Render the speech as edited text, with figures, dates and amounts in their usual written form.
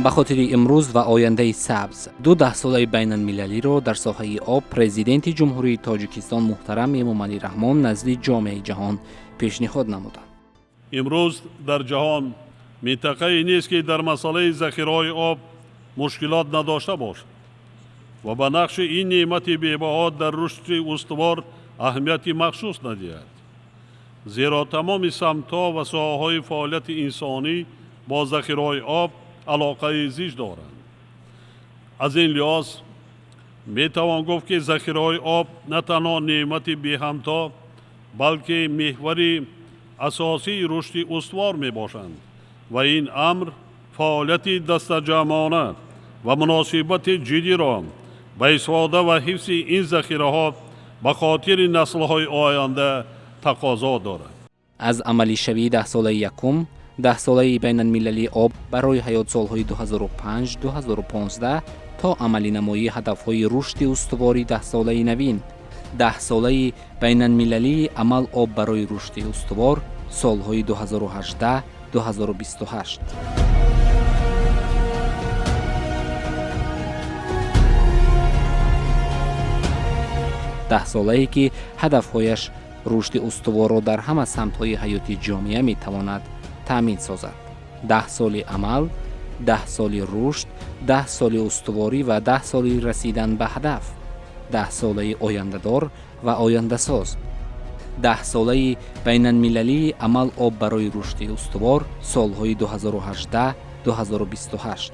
به خاطر امروز و آینده سبز 12 ساله بین المللی را در ساحه آب پرزیدنت جمهوری تاجیکستان محترم امامعلی رحمان نزد جامعه جهان پیشنهاد نمودند. امروز در جهان منطقه‌ای نیست که در مسئله ذخیره‌های آب مشکلات نداشته باشد و به نقش این نعمت بی‌بها در رشد استوار اهمیت مخصوص ندهد. زیرا تمام سمت‌ها و ساحه‌های فعالیت انسانی با ذخیره‌های آب علاقه زیست دارند. از این لحاظ میتوان گفت که ذخیره‌های آب نه تنها نعمت بی همتا بلکه محور اساسی رشد استوار می باشند و این امر فعالیت دستجمعانه و مناسبت جدی را به استفاده و حفظ این ذخیره‌ها به خاطر نسل‌های آینده تقاضا دارد. از عملی شوی 10 ساله یکم 10 ساله بین المللی آب برای حیات سالهای 2005-2015 تا عملی نمایی هدفهای رشد استواری 10 ساله نوین 10 ساله بین المللی عمل آب برای رشد استوار سالهای 2018-2028. ده ساله‌ای که هدفهایش رشد استوار را در همه سمت‌های حیاتی جامعه می‌تواند تأمین سازد. 10 سال عمل، 10 سال رشد، 10 سال استواری و 10 سال رسیدن به هدف. 10 ساله آینده‌دار و آینده ساز. 10 ساله بین المللی عمل آب برای رشد استوار سالهای 2018-2028.